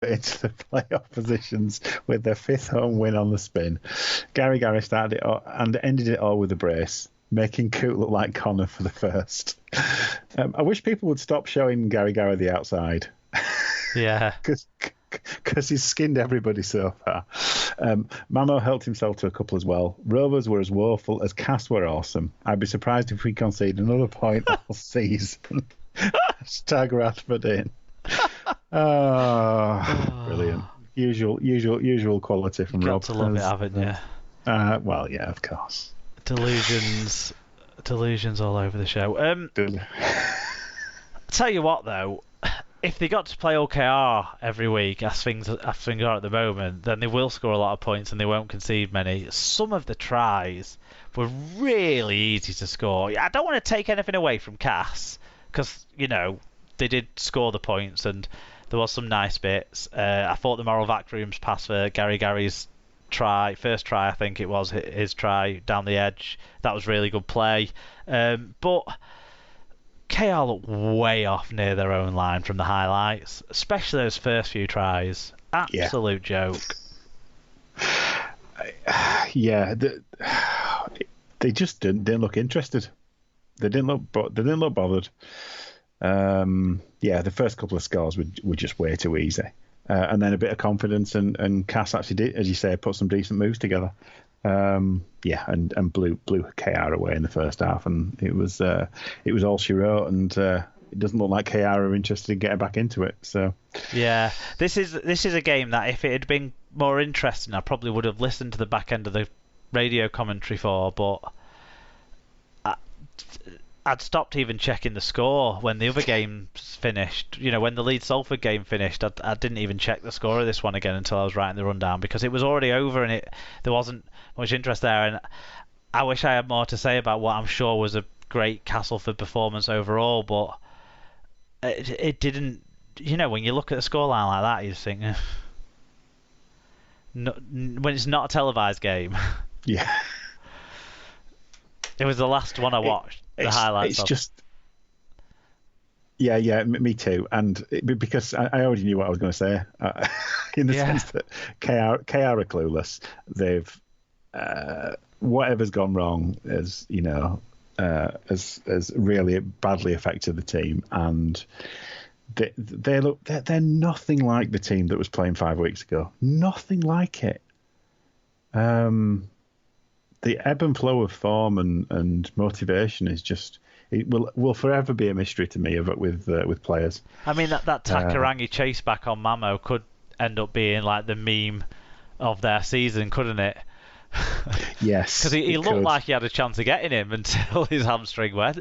into the playoff positions with their fifth home win on the spin. Gary started it all and ended it all with a brace, making Coot look like Connor for the first. I wish people would stop showing Gary the outside. Yeah. Because he's skinned everybody so far. Mamo helped himself to a couple as well. Rovers were as woeful as Cass were awesome. I'd be surprised if we concede another point all season. Hashtag Radford in. Oh, brilliant. Usual quality from Rob. Got to love it, haven't you? Well, yeah, of course. Delusions all over the show. Tell you what, though, if they got to play OKR every week, as things are at the moment, then they will score a lot of points and they won't concede many. Some of the tries were really easy to score. I don't want to take anything away from Cass, because, they did score the points and there was some nice bits. I thought the Moral Vacuum's pass for Gary's first try, I think it was, his try down the edge, that was really good play. But KR looked way off near their own line from the highlights, especially those first few tries. Absolute joke. Yeah, they just didn't look interested. They didn't look bothered. The first couple of scores were just way too easy. And then a bit of confidence, and Cass actually did, as you say, put some decent moves together. And blew KR away in the first half, and it was all she wrote, and it doesn't look like KR are interested in getting back into it. So yeah, this is a game that if it had been more interesting, I probably would have listened to the back end of the radio commentary for, but I'd stopped even checking the score when the other games finished. When the Leeds Salford game finished, I didn't even check the score of this one again until I was writing the rundown, because it was already over and there wasn't much interest there. And I wish I had more to say about what I'm sure was a great Castleford performance overall, but it didn't. When you look at a scoreline like that, you just think, when it's not a televised game. Yeah. It was the last one I watched. The highlights. It's just. Yeah, me too. And because I already knew what I was going to say, in the sense that KR are clueless. They've whatever's gone wrong has really badly affected the team, and they're nothing like the team that was playing 5 weeks ago. Nothing like it. The ebb and flow of form and motivation is just, it will forever be a mystery to me with players. I mean, that Takarangi chase back on Mamo could end up being like the meme of their season, couldn't it? Yes, because he looked like he had a chance of getting him until his hamstring went,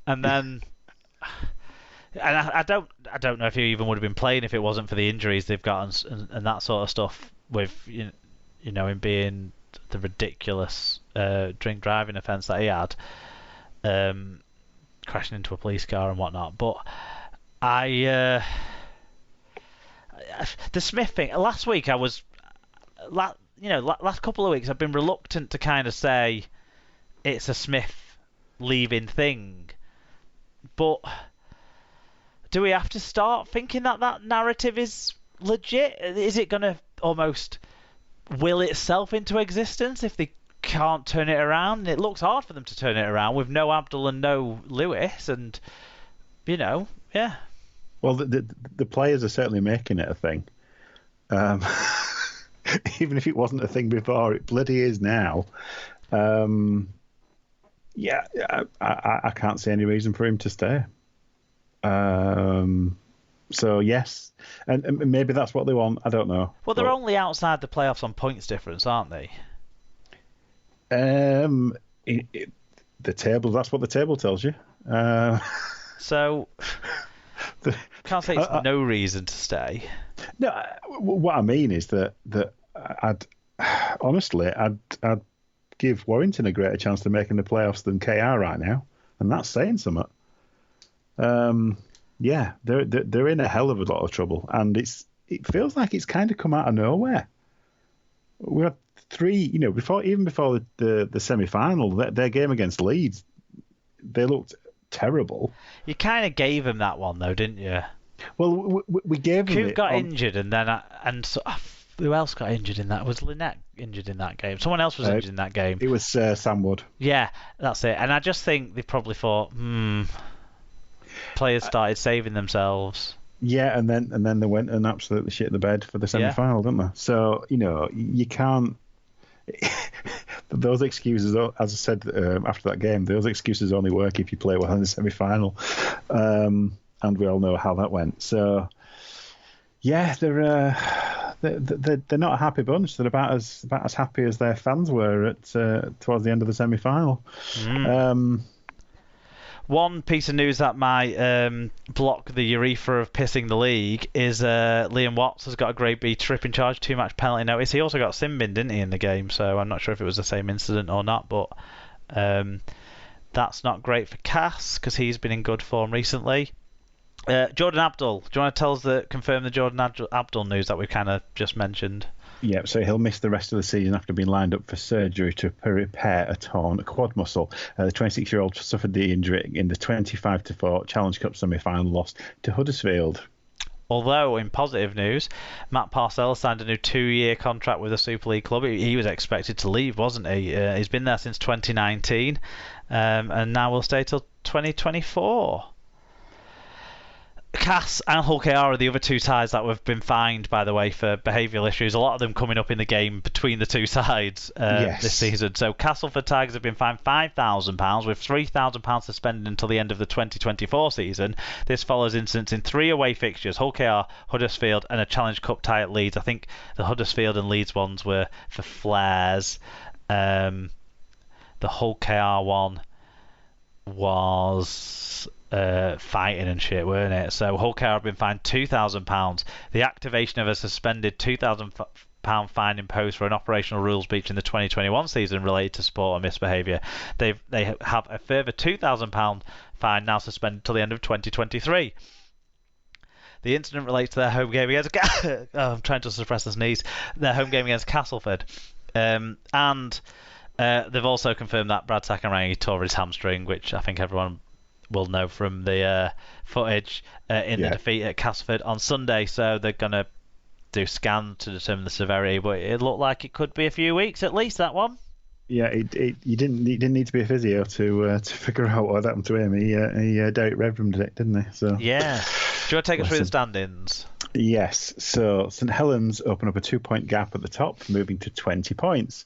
and then. And I don't know if he even would have been playing if it wasn't for the injuries they've got and that sort of stuff, with him being the ridiculous drink driving offence that he had, crashing into a police car and whatnot. But the Smith thing last week, I was last couple of weeks I've been reluctant to kind of say it's a Smith leaving thing, but do we have to start thinking that narrative is legit? Is it going to almost will itself into existence if they can't turn it around? It looks hard for them to turn it around with no Abdul and no Lewis, and yeah. Well, the players are certainly making it a thing. Even if it wasn't a thing before, it bloody is now. I can't see any reason for him to stay. So yes, and maybe that's what they want. I don't know. Well, they're only outside the playoffs on points difference, aren't they? The table. That's what the table tells you. So can't say it's no reason to stay. No, what I mean is that I'd give Warrington a greater chance to making the playoffs than KR right now, and that's saying something. They're in a hell of a lot of trouble, and it feels like it's kind of come out of nowhere. We had three, before the semi-final, their game against Leeds, they looked terrible. You kind of gave them that one though, didn't you? Well, we gave him Coop it got on, injured, and then who else got injured in that? Was Lynette injured in that game? Someone else was injured in that game. It was Sam Wood. Yeah, that's it. And I just think they probably thought, players started saving themselves. Yeah, and then they went and absolutely shit the bed for the semi-final, didn't they? So you can't. Those excuses, as I said after that game, those excuses only work if you play well in the semi-final, and we all know how that went. So, yeah, they're not a happy bunch. They're about as happy as their fans were at towards the end of the semi-final. One piece of news that might block the urethra of pissing the league is Liam Watts has got a grade B tripping charge, 2-match penalty notice. He also got sin binned, didn't he, in the game? So I'm not sure if it was the same incident or not, but that's not great for Cass because he's been in good form recently. Jordan Abdul, do you want to confirm the Jordan Abdul news that we kind of just mentioned? Yeah, so he'll miss the rest of the season after being lined up for surgery to repair a torn quad muscle. The 26-year-old suffered the injury in the 25-4 Challenge Cup semi-final loss to Huddersfield. Although, in positive news, Matt Parcells signed a new 2-year contract with the Super League club. He was expected to leave, wasn't he? He's been there since 2019, and now will stay till 2024. Cass and Hull KR are the other two sides that have been fined, by the way, for behavioural issues. A lot of them coming up in the game between the two sides this season. So Castleford Tigers have been fined £5,000 with £3,000 suspended until the end of the 2024 season. This follows incidents in 3 away fixtures: Hull KR, Huddersfield, and a Challenge Cup tie at Leeds. I think the Huddersfield and Leeds ones were for flares. The Hull KR one was fighting and shit, weren't it? So Hull KR have been fined £2,000. The activation of a suspended £2,000 fine imposed for an operational rules breach in the 2021 season related to sport and misbehaviour. They have a further £2,000 fine now suspended till the end of 2023. The incident relates to their home game against I'm trying to suppress the sneeze. Their home game against Castleford, and they've also confirmed that Brad Sakarangi tore his hamstring, which I think everyone will know from the footage in the defeat at Castleford on Sunday. So they're going to do scans to determine the severity, but it looked like it could be a few weeks at least, that one. Yeah, you didn't need to be a physio to figure out what happened to him. He Derek Redrum did it, didn't he? So yeah. Do you want to take us through the standings? Yes, so St Helens open up a 2-point gap at the top, moving to 20 points.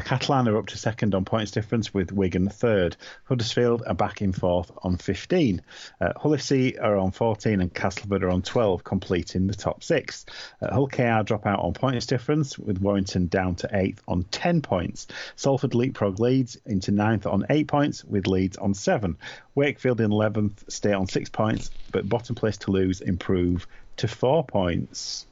Catalan are up to second on points difference, with Wigan third. Huddersfield are back in fourth on 15. Hull FC are on 14 and Castleford are on 12, completing the top 6. Hull KR drop out on points difference, with Warrington down to 8th on 10 points. Salford leapfrog Leeds into 9th on 8 points, with Leeds on 7. Wakefield in 11th stay on 6 points, but bottom place Toulouse improve to 4 points.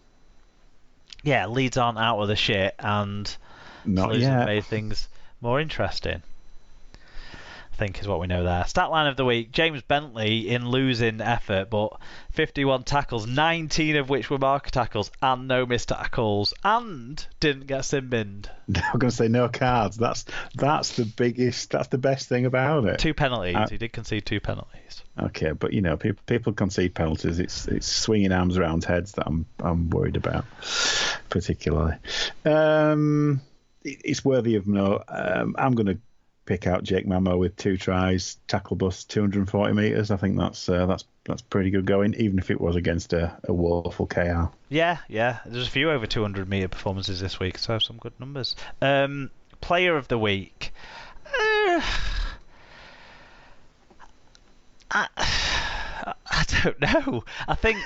Yeah, Leeds aren't out of the shit, and Toulouse have made things more interesting, I think, is what we know there. Stat line of the week: James Bentley in losing effort, but 51 tackles, 19 of which were marker tackles, and no missed tackles, and didn't get sin binned. I'm going to say no cards. That's the biggest. That's the best thing about it. 2 penalties. He did concede 2 penalties. Okay, but people concede penalties. It's swinging arms around heads that I'm worried about, particularly. It's worthy of note. I'm going to pick out Jake Mamo with 2 tries, tackle bust 240 metres. I think that's pretty good going, even if it was against a woeful KR. Yeah. There's a few over 200 metre performances this week, so some good numbers. Player of the week. I don't know. I think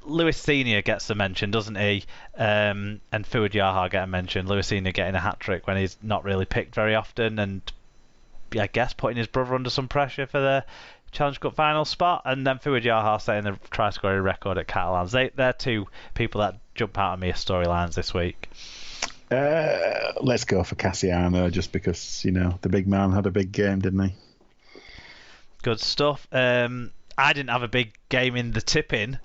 Lewis Senior gets a mention, doesn't he? And Fuad Yaha get a mention. Lewis Senior getting a hat-trick when he's not really picked very often, and I guess putting his brother under some pressure for the Challenge Cup final spot, and then Fuad Yaha setting the try-scoring record at Catalans. They're 2 people that jump out at me as storylines this week. Let's go for Cassiano, just because, the big man had a big game, didn't he? Good stuff. I didn't have a big game in the tipping.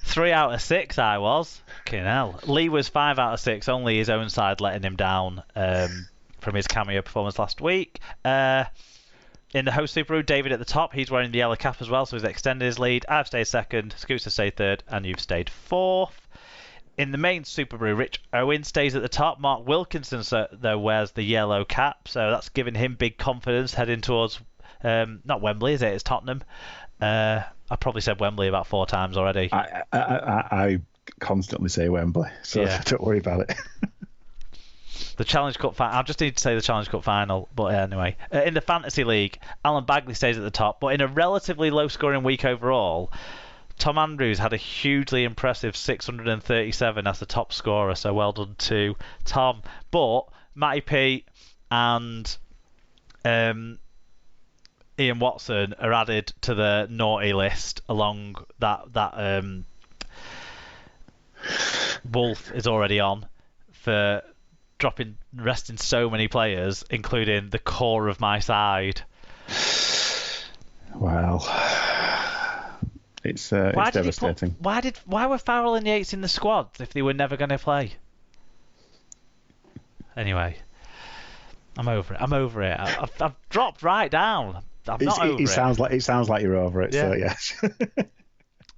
3 out of 6 I was. Fucking hell. Lee was 5 out of 6, only his own side letting him down from his cameo performance last week. In the host Subaru, David at the top. He's wearing the yellow cap as well, so he's extended his lead. I've stayed second, Scoots has stayed third, and you've stayed fourth. In the main Subaru, Rich Owen stays at the top. Mark Wilkinson, though, wears the yellow cap, so that's giving him big confidence heading towards, not Wembley, is it? It's Tottenham. I probably said Wembley about 4 times already. I constantly say Wembley, so don't worry about it. The Challenge Cup final. I just need to say the Challenge Cup final, but anyway. In the Fantasy League, Alan Bagley stays at the top, but in a relatively low-scoring week overall, Tom Andrews had a hugely impressive 637 as the top scorer, so well done to Tom. But Matty P and Ian Watson are added to the naughty list along that Wolf is already on for resting so many players, including the core of my side. Well, it's devastating. Why were Farrell and Yates in the squad if they were never going to play? Anyway, I'm over it. I've dropped right down. I'm not over it. It sounds like you're over it. Yeah. So yes.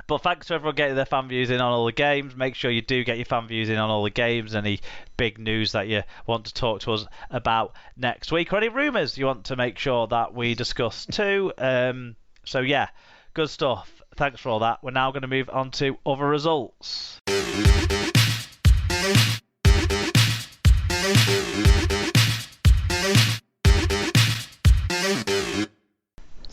But thanks to everyone getting their fan views in on all the games. Make sure you do get your fan views in on all the games. Any big news that you want to talk to us about next week, or any rumours you want to make sure that we discuss too. So yeah, good stuff. Thanks for all that. We're now going to move on to other results.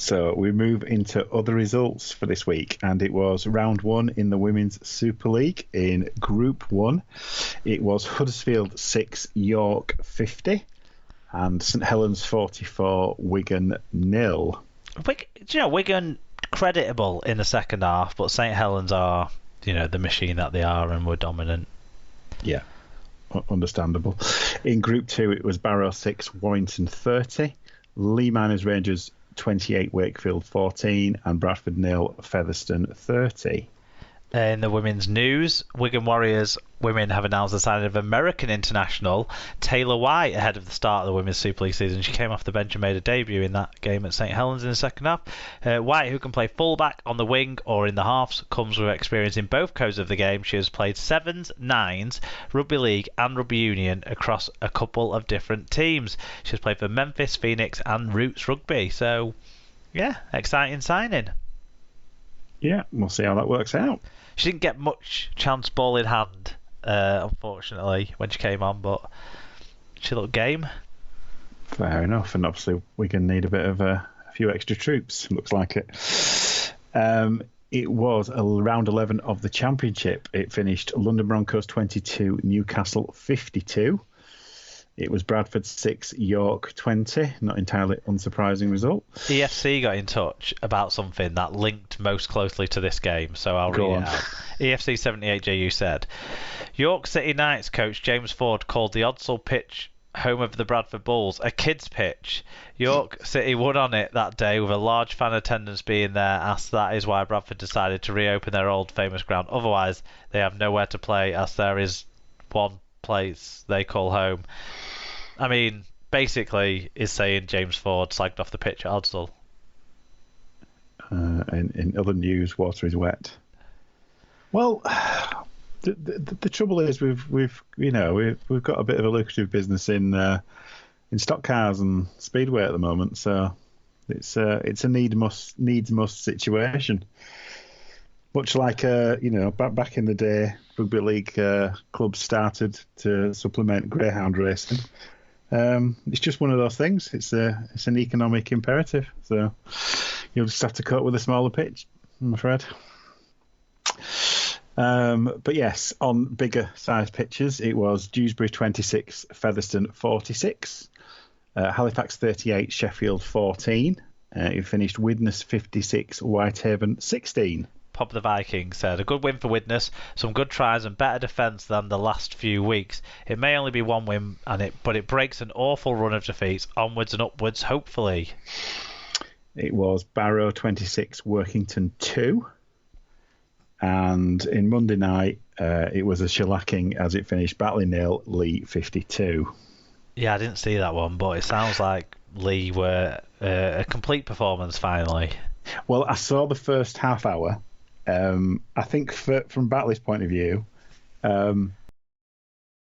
So we move into other results for this week, and it was round 1 in the Women's Super League. In Group 1, it was Huddersfield 6, York 50, and St Helens 44, Wigan 0. Do you know, Wigan creditable in the second half, but St Helens are, the machine that they are, and were dominant. Yeah, understandable. In Group 2, it was Barrow 6, Warrington 30, Lee Miners Rangers 28, Wakefield 14, and Bradford 0, Featherstone 30. In the women's news, Wigan Warriors women have announced the signing of American international Taylor White ahead of the start of the Women's Super League season. She came off the bench and made a debut in that game at St Helens in the second half. White, who can play fullback, on the wing or in the halves, comes with experience in both codes of the game. She has played 7s, 9s, Rugby League and Rugby Union across a couple of different teams. She has played for Memphis, Phoenix and Roots Rugby. So, yeah, exciting signing. Yeah, we'll see how that works out. She didn't get much chance ball in hand, unfortunately, when she came on, but she looked game. Fair enough, and obviously we can need a bit of a few extra troops, looks like it. It was round 11 of the Championship. It finished London Broncos 22, Newcastle 52. It was Bradford 6, York 20. Not entirely unsurprising result. EFC got in touch about something that linked most closely to this game, so I'll read it out. EFC 78JU said, York City Knights coach James Ford called the Odsal pitch, home of the Bradford Bulls, a kids' pitch. York City won on it that day with a large fan attendance being there, as that is why Bradford decided to reopen their old famous ground. Otherwise, they have nowhere to play, as there is one place they call home. I mean, basically, is saying James Ford slagged off the pitch at Odsal. In other news, water is wet. Well, the trouble is we've got a bit of a lucrative business in stock cars and speedway at the moment, so it's a needs must situation. Much like back in the day, rugby league clubs started to supplement greyhound racing. It's just one of those things. It's an economic imperative. So you'll just have to cope with a smaller pitch, I'm afraid. But yes, on bigger size pitches, it was Dewsbury 26, Featherstone 46, Halifax 38, Sheffield 14. It finished Widnes 56, Whitehaven 16. Pop the Vikings said, a good win for Widnes, some good tries and better defence than the last few weeks. It may only be one win, but it breaks an awful run of defeats, onwards and upwards, hopefully. It was Barrow 26, Workington 2. And in Monday night, it was a shellacking as it finished Batley 0, Lee 52. Yeah, I didn't see that one, but it sounds like Lee were a complete performance finally. Well, I saw the first half hour. I think from Batley's point of view,